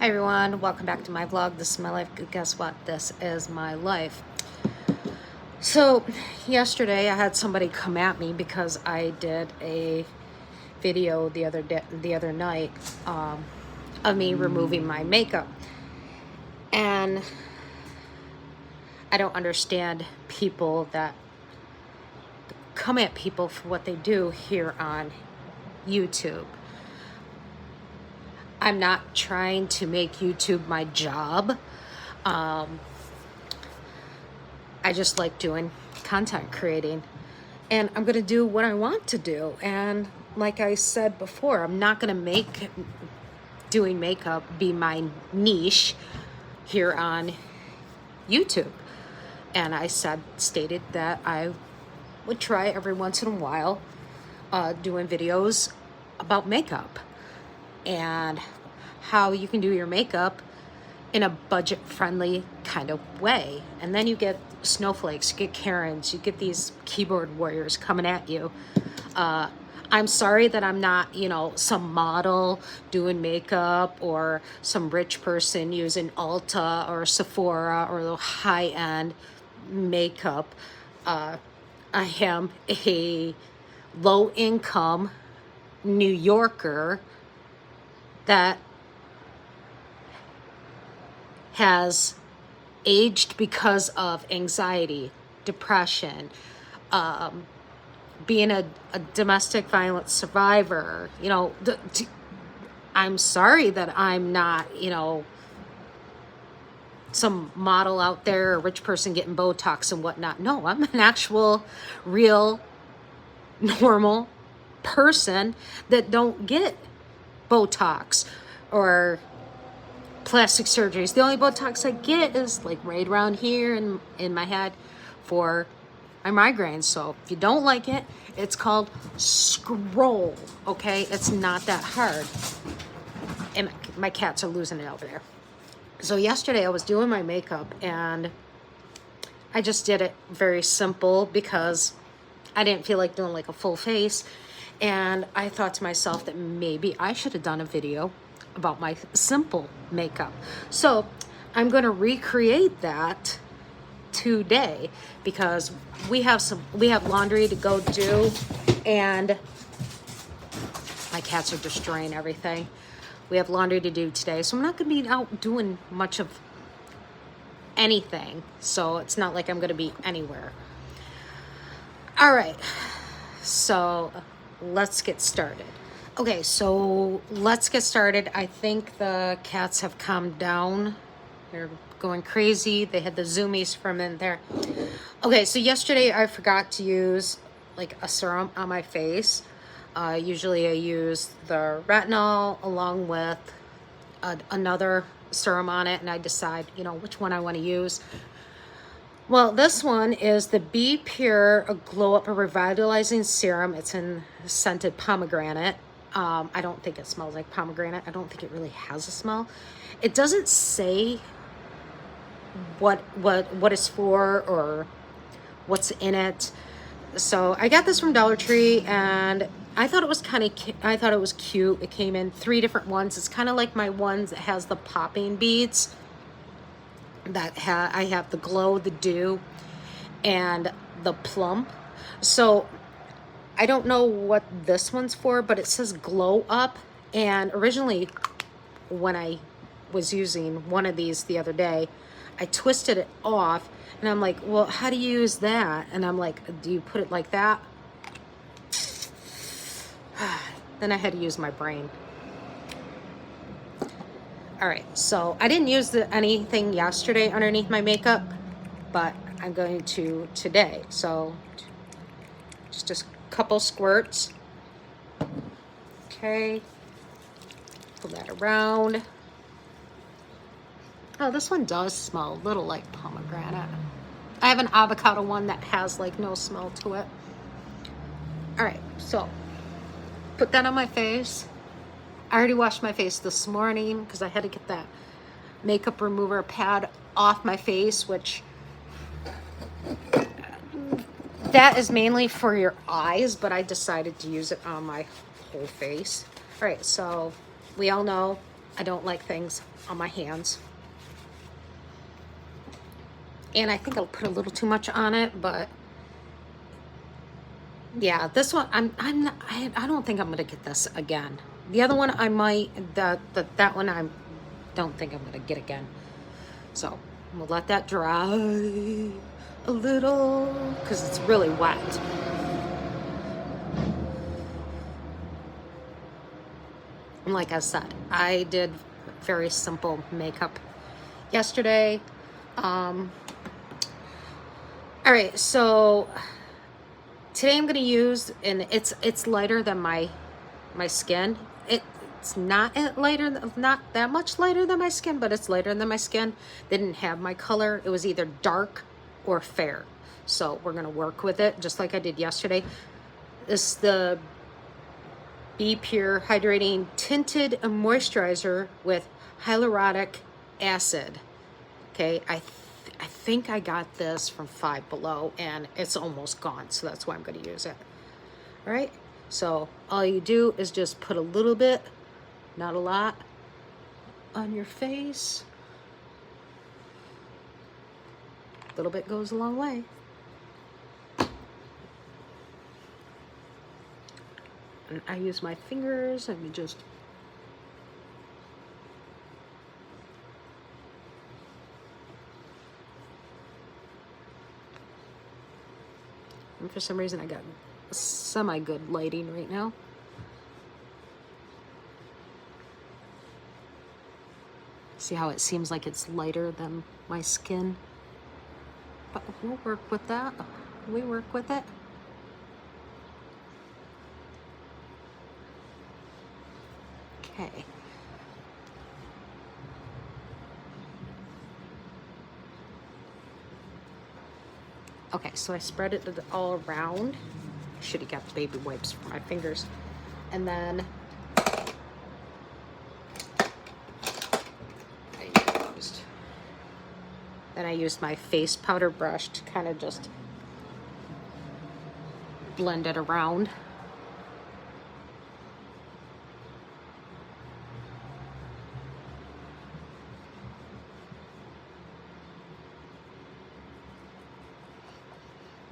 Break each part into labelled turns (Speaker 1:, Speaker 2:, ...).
Speaker 1: Hi everyone, welcome back to my vlog. This is my life. Guess what? This is my life. So yesterday I had somebody come at me because I did a video the other night of me removing my makeup, and I don't understand people that come at people for what they do here on YouTube. I'm not trying to make YouTube my job. I just like doing content creating, and I'm gonna do what I want to do. And like I said before, I'm not gonna make doing makeup be my niche here on YouTube. And I stated that I would try every once in a while doing videos about makeup and how you can do your makeup in a budget-friendly kind of way. And then you get snowflakes, you get Karens, you get these keyboard warriors coming at you. I'm sorry that I'm not, some model doing makeup or some rich person using Ulta or Sephora or the high-end makeup. I am a low-income New Yorker that has aged because of anxiety, depression, being a domestic violence survivor. I'm sorry that I'm not, some model out there, a rich person getting Botox and whatnot. No, I'm an actual, real, normal person that don't get Botox or plastic surgeries. The only Botox I get is like right around here in my head for my migraines. So if you don't like it, it's called scroll, okay? It's not that hard. And my cats are losing it over there. So yesterday I was doing my makeup and I just did it very simple because I didn't feel like doing like a full face. And I thought to myself that maybe I should have done a video about my simple makeup. So I'm going to recreate that today because we have laundry to go do, and my cats are destroying everything. We have laundry to do today, so I'm not going to be out doing much of anything. So it's not like I'm going to be anywhere. All right. So let's get started. Okay, so let's get started. I think the cats have calmed down. They're going crazy. They had the zoomies from in there. Okay, so yesterday I forgot to use like a serum on my face. Usually I use the retinol along with another serum on it, and I decide, which one I want to use. Well, this one is the Be Pure Glow Up Revitalizing Serum. It's in scented pomegranate. I don't think it smells like pomegranate. I don't think it really has a smell. It doesn't say what it's for or what's in it. So I got this from Dollar Tree, and I thought it was I thought it was cute. It came in 3 different ones. It's kind of like my ones that has the popping beads. I have the glow, the dew, and the plump. So I don't know what this one's for, but it says glow up. And originally when I was using one of these the other day, I twisted it off and I'm like, well, how do you use that? And I'm like, do you put it like that? Then I had to use my brain. All right, so I didn't use anything yesterday underneath my makeup, but I'm going to today. So just a couple squirts. Okay, pull that around. Oh, this one does smell a little like pomegranate. I have an avocado one that has like no smell to it. All right, so put that on my face. I already washed my face this morning because I had to get that makeup remover pad off my face, which that is mainly for your eyes, but I decided to use it on my whole face. All right, so we all know I don't like things on my hands. And I think I'll put a little too much on it, but yeah, this one I don't think I'm gonna get this again. The other one I might, that one I don't think I'm gonna get again. So we'll let that dry a little because it's really wet. And like I said, I did very simple makeup yesterday. All right, so today I'm gonna use, and it's lighter than my skin. It's not that much lighter than my skin, but it's lighter than my skin. They didn't have my color. It was either dark or fair. So we're gonna work with it just like I did yesterday. This is the Be Pure Hydrating Tinted Moisturizer with hyaluronic acid. Okay, I think I got this from Five Below and it's almost gone, so that's why I'm going to use it. All right, so all you do is just put a little bit, not a lot, on your face. A little bit goes a long way. And I use my fingers and just and for some reason I got semi-good lighting right now. See how it seems like it's lighter than my skin? But we'll work with that. We work with it. Okay. Okay, so I spread it all around. Should have got the baby wipes for my fingers. And then I used my face powder brush to kind of just blend it around.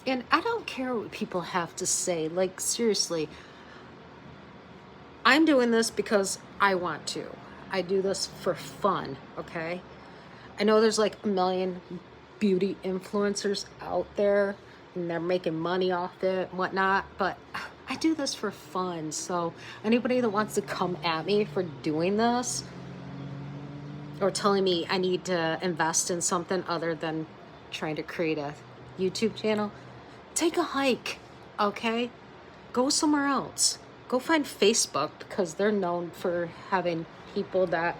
Speaker 1: And I don't care what people have to say. Like, seriously, I'm doing this because I want to. I do this for fun, okay? I know there's like a million beauty influencers out there and they're making money off it and whatnot, but I do this for fun. So anybody that wants to come at me for doing this or telling me I need to invest in something other than trying to create a YouTube channel, take a hike, okay? Go somewhere else. Go find Facebook because they're known for having people that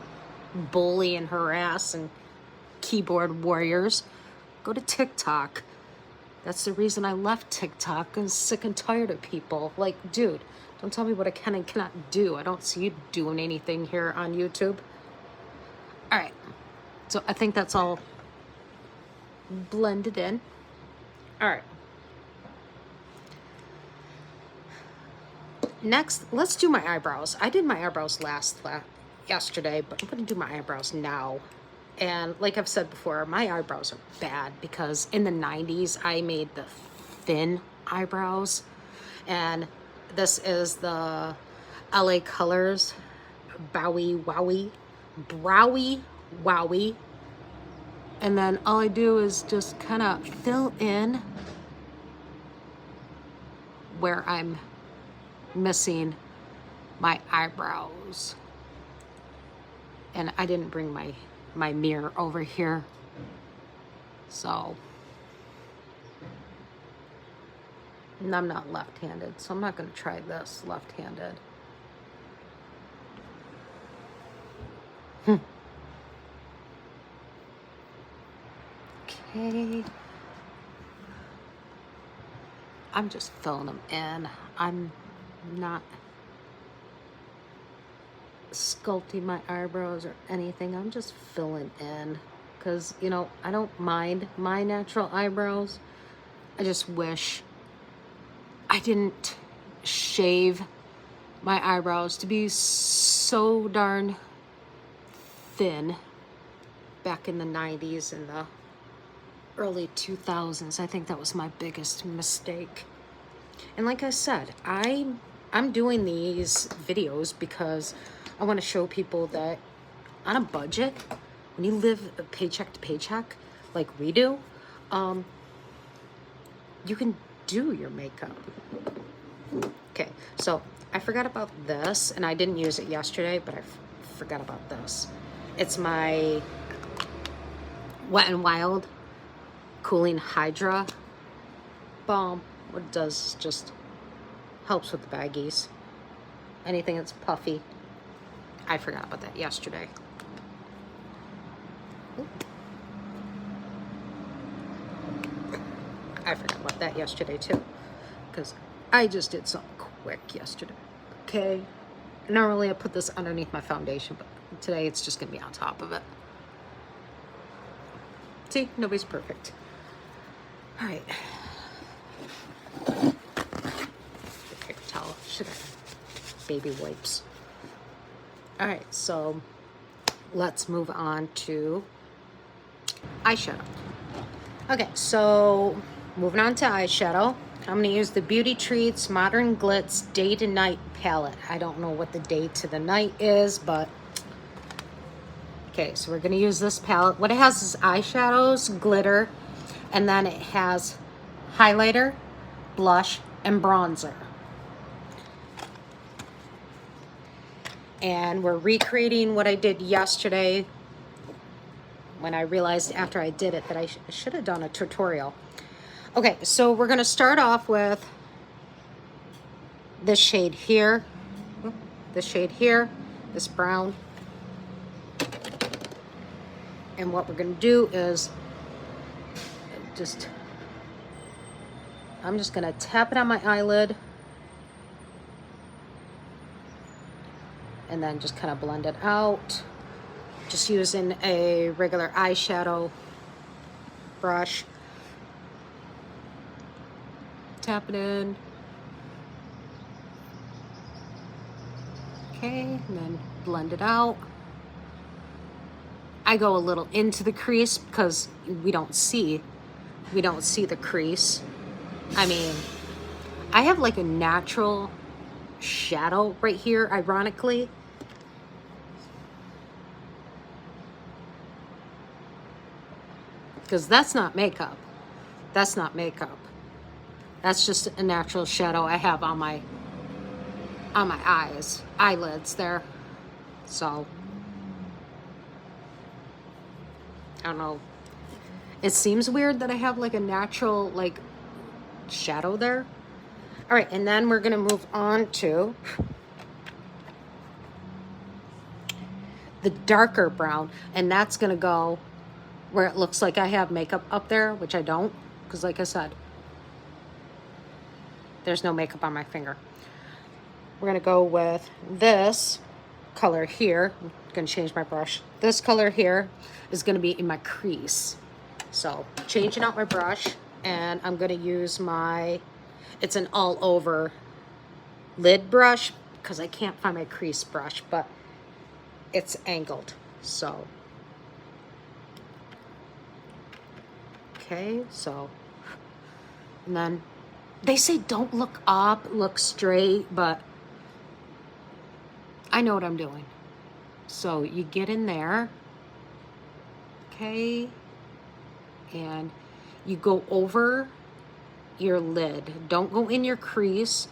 Speaker 1: bully and harass and keyboard warriors. Go to TikTok. That's the reason I left TikTok. I'm sick and tired of people. Like, dude, don't tell me what I can and cannot do. I don't see you doing anything here on YouTube. All right. So I think that's all blended in. All right. Next, let's do my eyebrows. I did my eyebrows yesterday, but I'm going to do my eyebrows now. And like I've said before, my eyebrows are bad because in the 90s, I made the thin eyebrows. And this is the LA Colors Browy Wowie. And then all I do is just kind of fill in where I'm missing my eyebrows. And I didn't bring my mirror over here, so and I'm not left-handed, so I'm not going to try this left-handed. Okay, I'm just filling them in. I'm not sculpting my eyebrows or anything. I'm just filling in because, you know, I don't mind my natural eyebrows. I just wish I didn't shave my eyebrows to be so darn thin back in the 90s and the early 2000s. I think that was my biggest mistake. And like I said, I'm doing these videos because I want to show people that on a budget, when you live paycheck to paycheck like we do, you can do your makeup. Okay, so I forgot about this, and I didn't use it yesterday, but I forgot about this. It's my Wet n Wild Cooling Hydra Balm. What it does is just helps with the baggies. Anything that's puffy. I forgot about that yesterday. Ooh. I forgot about that yesterday too, because I just did something quick yesterday. Okay, normally I put this underneath my foundation, but today it's just gonna be on top of it. See, nobody's perfect. All right. Paper towel. Should have baby wipes. All right, so let's move on to eyeshadow. Okay, so moving on to eyeshadow. I'm going to use the Beauty Treats Modern Glitz Day to Night palette. I don't know what the day to the night is, but okay, so we're going to use this palette. What it has is eyeshadows, glitter, and then it has highlighter, blush, and bronzer. And we're recreating what I did yesterday when I realized after I did it that I should have done a tutorial. Okay, so we're going to start off with this shade here, this brown. And what we're going to do is I'm just going to tap it on my eyelid and then just kind of blend it out. Just using a regular eyeshadow brush. Tap it in. Okay, and then blend it out. I go a little into the crease because we don't see the crease. I mean, I have like a natural shadow right here, ironically. Because that's not makeup. That's not makeup. That's just a natural shadow I have on my eyelids there. So I don't know. It seems weird that I have like a natural like shadow there. All right, and then we're gonna move on to the darker brown, and that's gonna go where it looks like I have makeup up there, which I don't, because like I said, there's no makeup on my finger. We're gonna go with this color here. I'm gonna change my brush. This color here is gonna be in my crease. So changing out my brush, and I'm gonna use it's an all over lid brush because I can't find my crease brush, but it's angled. So, okay, so, and then they say don't look up, look straight, but I know what I'm doing. So you get in there, okay, and you go over your lid. Don't go in your crease,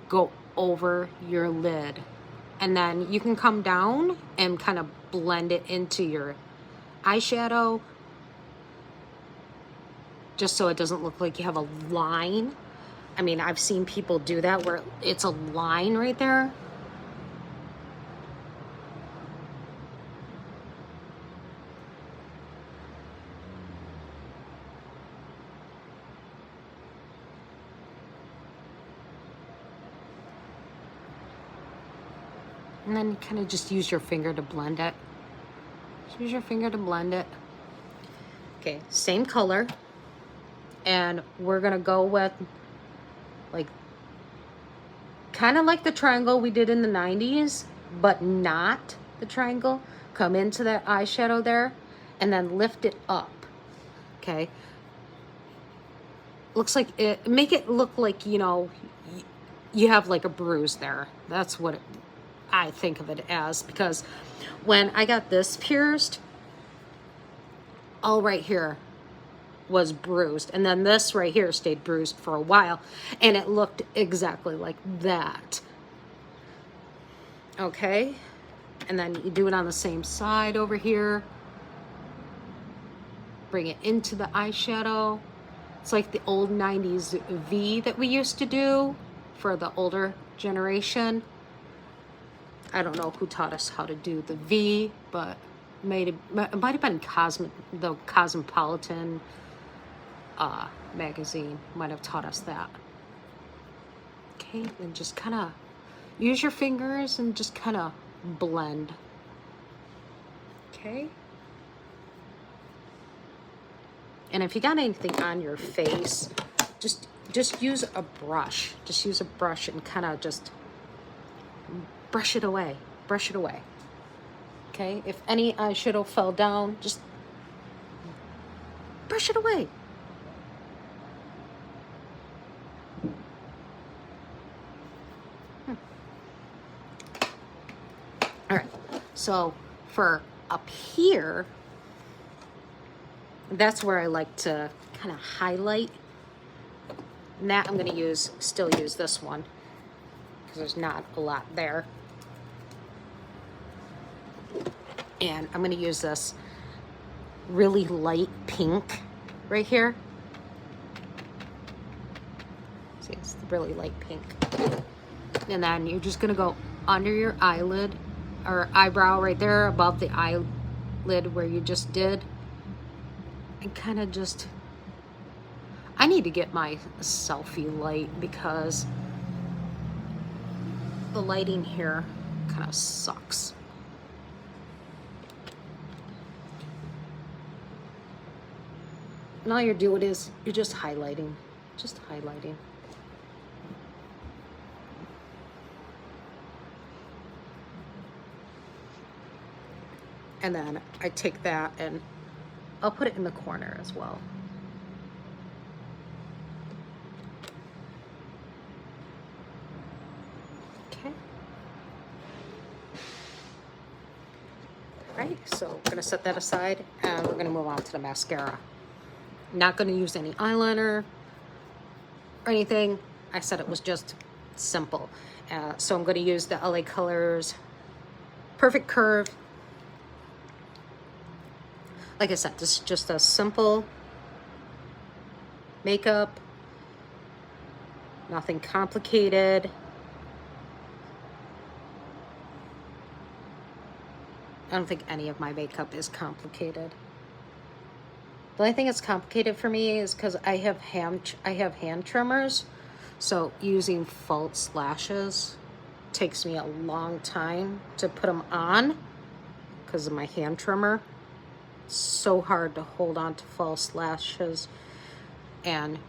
Speaker 1: go over your lid. And then you can come down and kind of blend it into your eyeshadow, just so it doesn't look like you have a line. I mean, I've seen people do that where it's a line right there. And then you kind of just use your finger to blend it. Just use your finger to blend it. Okay, same color. And we're gonna go with like kind of like the triangle we did in the 90s, but not the triangle, come into that eyeshadow there, and then lift it up, okay? Looks like it, make it look like, you know, you have like a bruise there. That's what I think of it as, because when I got this pierced, all right here was bruised, and then this right here stayed bruised for a while, and it looked exactly like that. Okay, and then you do it on the same side over here. Bring it into the eyeshadow. It's like the old 90s V that we used to do for the older generation. I don't know who taught us how to do the V, but it might have been the Cosmopolitan magazine might have taught us that. Okay, and just kind of use your fingers and just kind of blend. Okay. And if you got anything on your face, just use a brush. Just use a brush and kind of just brush it away. Brush it away. Okay? If any eyeshadow fell down, just brush it away. All right. So for up here, that's where I like to kind of highlight. And that I'm going to still use this one because there's not a lot there. And I'm going to use this really light pink right here. See, it's the really light pink. And then you're just going to go under your eyelid or eyebrow right there above the eyelid where you just did. And kind of just, I need to get my selfie light because the lighting here kind of sucks. And all you're doing is you're just highlighting, And then I take that and I'll put it in the corner as well. Okay. All right, so we're gonna set that aside and we're gonna move on to the mascara. Not gonna use any eyeliner or anything. I said it was just simple. So I'm gonna use the LA Colors Perfect Curve. Like I said, this is just a simple makeup, nothing complicated. I don't think any of my makeup is complicated. The only thing that's complicated for me is because I have hand trimmers, so using false lashes takes me a long time to put them on because of my hand trimmer. So hard to hold on to false lashes and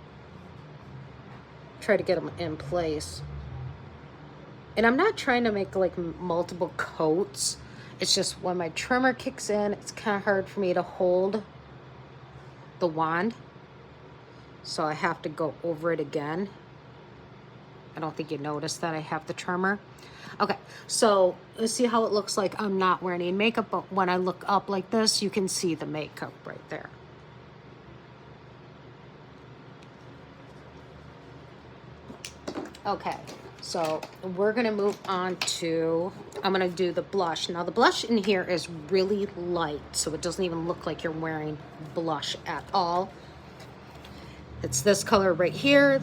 Speaker 1: try to get them in place. And I'm not trying to make like multiple coats. It's just when my trimmer kicks in, it's kind of hard for me to hold the wand. So I have to go over it again. I don't think you noticed that I have the trimmer. Okay, so let's see how it looks like I'm not wearing any makeup, but when I look up like this, you can see the makeup right there. Okay, so we're gonna move on to, I'm gonna do the blush. Now the blush in here is really light, so it doesn't even look like you're wearing blush at all. It's this color right here,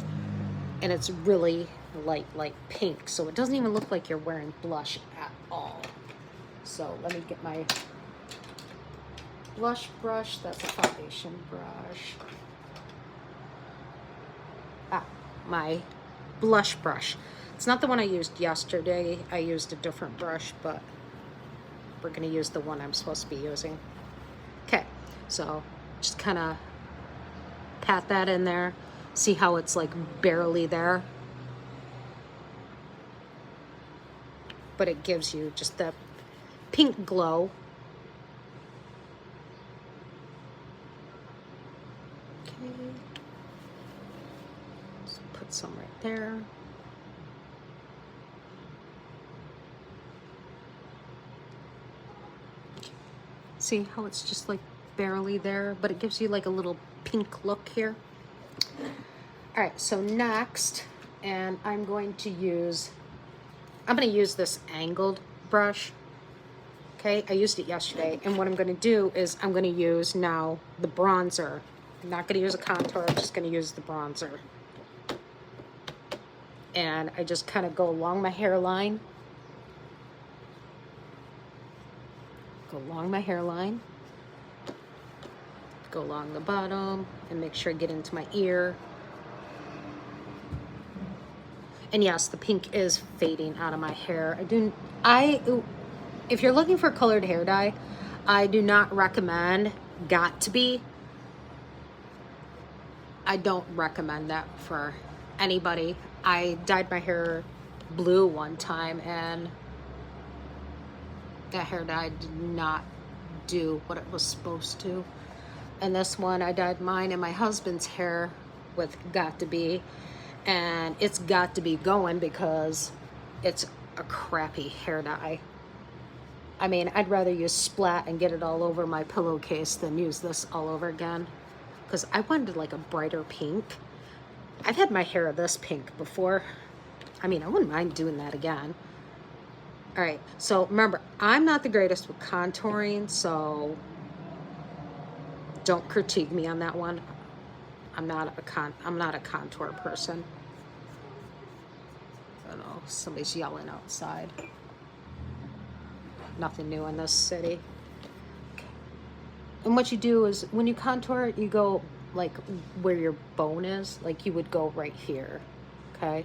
Speaker 1: and it's really light pink, so it doesn't even look like you're wearing blush at all. So let me get my blush brush. That's a foundation brush. My blush brush. It's not the one I used yesterday. I used a different brush, but we're gonna use the one I'm supposed to be using. Okay, so just kind of pat that in there. See how it's like barely there? But it gives you just the pink glow there. See how it's just like barely there, but it gives you like a little pink look here. All right, so next, and I'm going to use this angled brush. Okay, I used it yesterday, and what I'm going to do is I'm going to use now the bronzer. I'm not going to use a contour, I'm just going to use the bronzer. And I just kind of go along my hairline. Go along my hairline. Go along the bottom and make sure I get into my ear. And yes, the pink is fading out of my hair. If you're looking for colored hair dye, I do not recommend Got To Be. I don't recommend that for anybody. I dyed my hair blue one time and that hair dye did not do what it was supposed to. And this one, I dyed mine and my husband's hair with Got To Be, and it's got to be going because it's a crappy hair dye. I mean, I'd rather use Splat and get it all over my pillowcase than use this all over again, because I wanted like a brighter pink. I've had my hair this pink before. I mean, I wouldn't mind doing that again. All right, so remember, I'm not the greatest with contouring, so don't critique me on that one. I'm not a contour person. I don't know, somebody's yelling outside. Nothing new in this city. Okay. And what you do is when you contour, you go like where your bone is, like you would go right here, okay?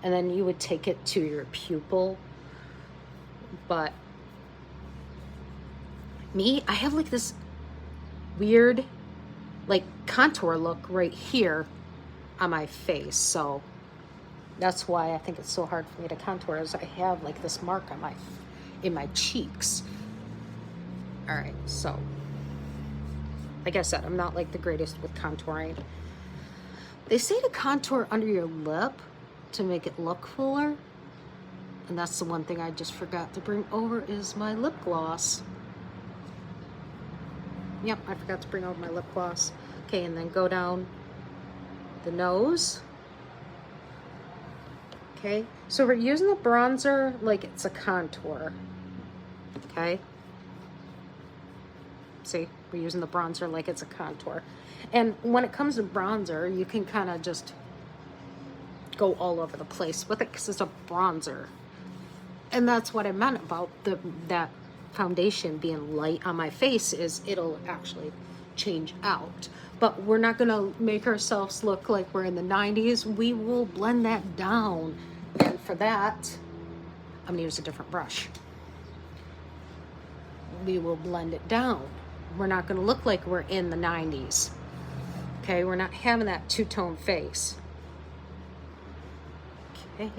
Speaker 1: And then you would take it to your pupil. But me, I have like this weird like contour look right here on my face, so that's why I think it's so hard for me to contour, is I have like this mark on in my cheeks. All right, so like I said, I'm not like the greatest with contouring. They say to contour under your lip to make it look fuller, and that's the one thing I just forgot to bring over is my lip gloss. Yep, I forgot to bring over my lip gloss. Okay, and then go down the nose. Okay, so we're using the bronzer like it's a contour. Okay, see, we're using the bronzer like it's a contour. And when it comes to bronzer, you can kind of just go all over the place with it because it's a bronzer. And that's what I meant about that foundation being light on my face, is it'll actually change out. But we're not gonna make ourselves look like we're in the 90s. We will blend that down. And for that, I'm gonna use a different brush. We will blend it down. We're not gonna look like we're in the 90s. Okay, we're not having that two-tone face. Okay.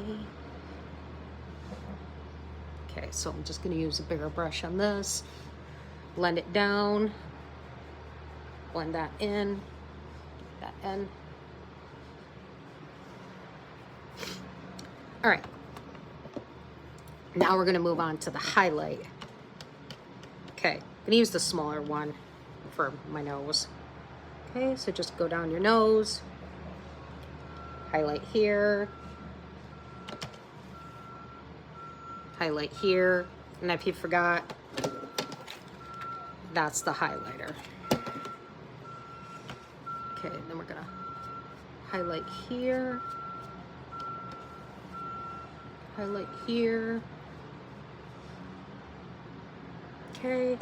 Speaker 1: Okay, so I'm just gonna use a bigger brush on this. Blend it down. Blend that in. That in. All right. Now we're gonna move on to the highlight. Okay, I'm gonna use the smaller one for my nose. Okay, so just go down your nose. Highlight here. Highlight here, and if you forgot, that's the highlighter. Okay, then we're gonna highlight here, highlight here. Okay,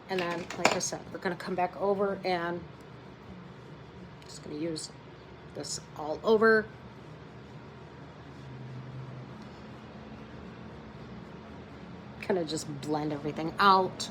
Speaker 1: and then, like I said, we're gonna come back over and just gonna use this all over. Kind of just blend everything out.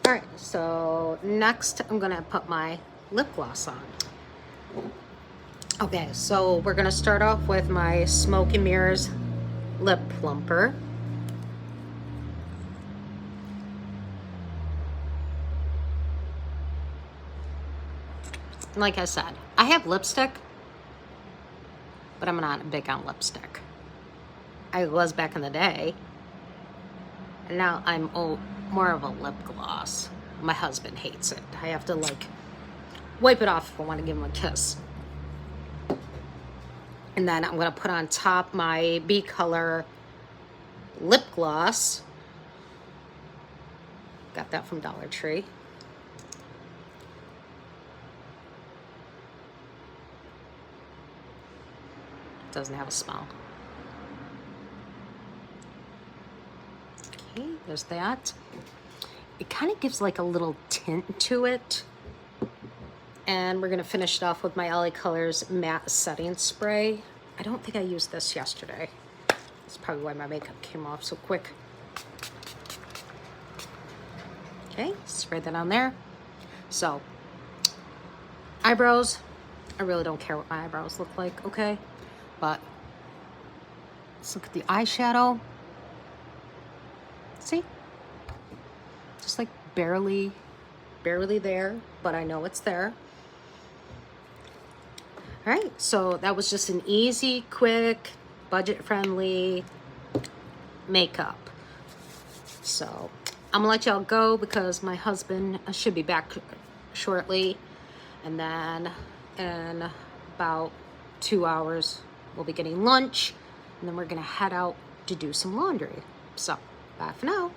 Speaker 1: All right, so next I'm gonna put my lip gloss on. Okay, so we're gonna start off with my Smoke and Mirrors Lip Plumper. Like I said, I have lipstick, but I'm not big on lipstick. I was back in the day, and now I'm more of a lip gloss. My husband hates it. I have to like wipe it off if I want to give him a kiss. And then I'm gonna put on top my B Color lip gloss. Got that from Dollar Tree. Doesn't have a smell. Okay, there's that. It kind of gives like a little tint to it. And we're gonna finish it off with my LA Colors matte setting spray. I don't think I used this yesterday. That's probably why my makeup came off so quick. Okay, spray that on there. So, eyebrows, I really don't care what my eyebrows look like, okay? But let's look at the eyeshadow. See? Just like barely there, but I know it's there. All right, so that was just an easy, quick, budget-friendly makeup. So I'm gonna let y'all go because my husband should be back shortly. And then in about 2 hours, we'll be getting lunch. And then we're gonna head out to do some laundry. So bye for now.